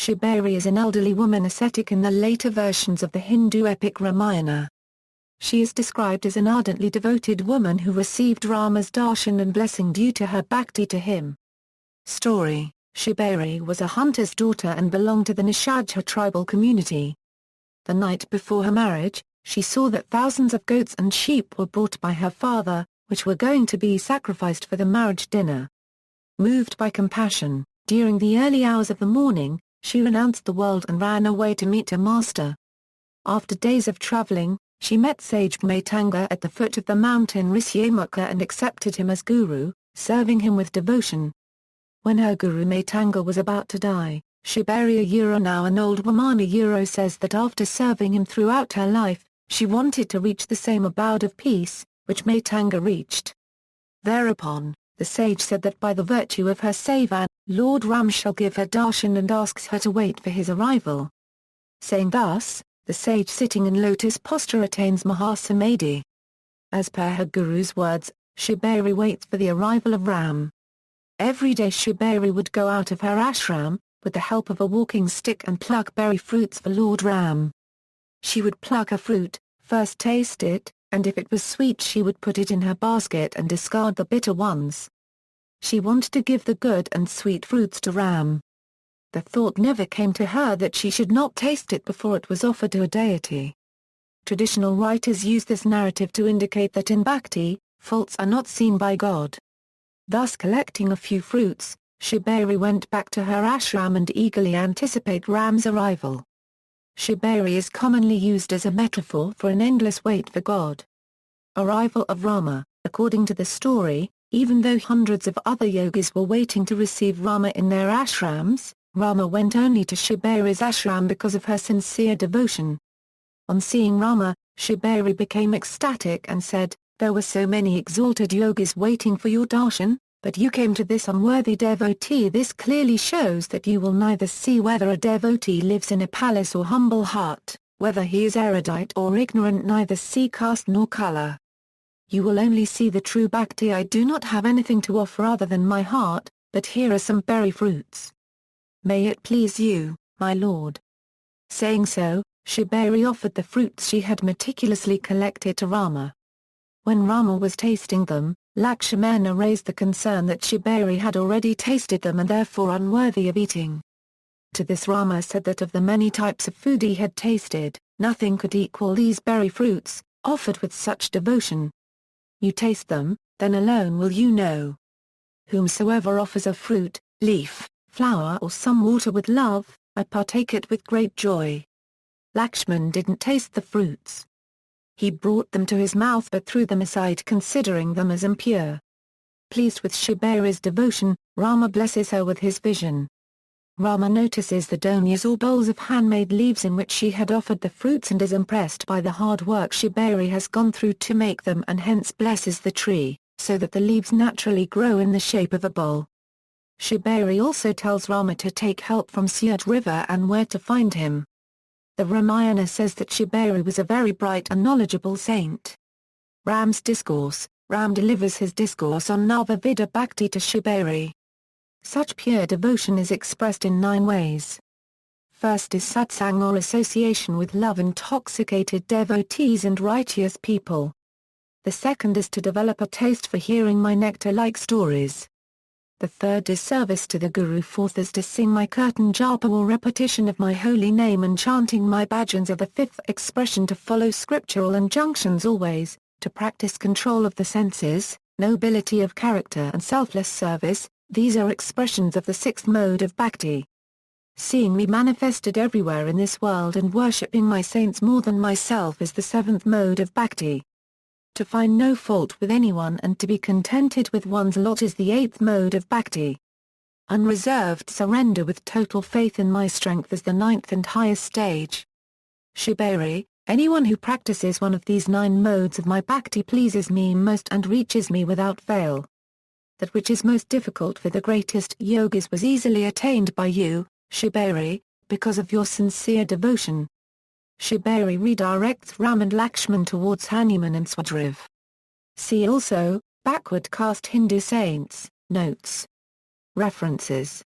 Shabari is an elderly woman ascetic in the later versions of the Hindu epic Ramayana. She is described as an ardently devoted woman who received Rama's darshan and blessing due to her bhakti to him. Story: Shabari was a hunter's daughter and belonged to the Nishadha tribal community. The night before her marriage, she saw that thousands of goats and sheep were brought by her father, which were going to be sacrificed for the marriage dinner. Moved by compassion, during the early hours of the morning, she renounced the world and ran away to meet her master. After days of traveling, she met sage Matanga at the foot of the mountain Rishyamukha and accepted him as guru, serving him with devotion. When her guru Matanga was about to die, Shabari now an old woman says that after serving him throughout her life, she wanted to reach the same abode of peace, which Matanga reached. Thereupon, the sage said that by the virtue of her seva, Lord Ram shall give her darshan and asks her to wait for his arrival. Saying thus, the sage sitting in lotus posture attains Mahasamadhi. As per her guru's words, Shabari waits for the arrival of Ram. Every day Shabari would go out of her ashram, with the help of a walking stick and pluck berry fruits for Lord Ram. She would pluck a fruit, first taste it, and if it was sweet she would put it in her basket and discard the bitter ones. She wanted to give the good and sweet fruits to Ram. The thought never came to her that she should not taste it before it was offered to a deity. Traditional writers use this narrative to indicate that in bhakti, faults are not seen by God. Thus collecting a few fruits, Shabari went back to her ashram and eagerly anticipate Ram's arrival. Shabari is commonly used as a metaphor for an endless wait for God. Arrival of Rama: according to the story, even though hundreds of other yogis were waiting to receive Rama in their ashrams, Rama went only to Shabari's ashram because of her sincere devotion. On seeing Rama, Shabari became ecstatic and said, "There were so many exalted yogis waiting for your darshan, but you came to this unworthy devotee. This clearly shows that you will neither see whether a devotee lives in a palace or humble hut, whether he is erudite or ignorant, neither see caste nor color. You will only see the true bhakti. I do not have anything to offer other than my heart, but here are some berry fruits. May it please you, my lord." Saying so, Shabari offered the fruits she had meticulously collected to Rama. When Rama was tasting them, Lakshmana raised the concern that Shabari had already tasted them and therefore unworthy of eating. To this Rama said that of the many types of food he had tasted, nothing could equal these berry fruits, offered with such devotion. You taste them, then alone will you know. Whomsoever offers a fruit, leaf, flower or some water with love, I partake it with great joy. Lakshman didn't taste the fruits. He brought them to his mouth but threw them aside considering them as impure. Pleased with Shabari's devotion, Rama blesses her with his vision. Rama notices the donyas or bowls of handmade leaves in which she had offered the fruits and is impressed by the hard work Shabari has gone through to make them and hence blesses the tree, so that the leaves naturally grow in the shape of a bowl. Shabari also tells Rama to take help from Syed river and where to find him. The Ramayana says that Shabari was a very bright and knowledgeable saint. Ram's discourse: Ram delivers his discourse on Navavidha Bhakti to Shabari. Such pure devotion is expressed in 9 ways. First is satsang or association with love-intoxicated devotees and righteous people. The second is to develop a taste for hearing my nectar-like stories. The third is service to the Guru. Fourth is to sing my kirtan japa or repetition of my holy name and chanting my bhajans. Of the fifth expression to follow scriptural injunctions always, to practice control of the senses, nobility of character and selfless service. These are expressions of the sixth mode of bhakti. Seeing me manifested everywhere in this world and worshipping my saints more than myself is the seventh mode of bhakti. To find no fault with anyone and to be contented with one's lot is the eighth mode of bhakti. Unreserved surrender with total faith in my strength is the ninth and highest stage. Shabari: anyone who practices one of these 9 modes of my bhakti pleases me most and reaches me without fail. That which is most difficult for the greatest yogis was easily attained by you, Shabari, because of your sincere devotion. Shabari redirects Ram and Lakshman towards Hanuman and Swadriv. See also, backward caste Hindu saints, notes. References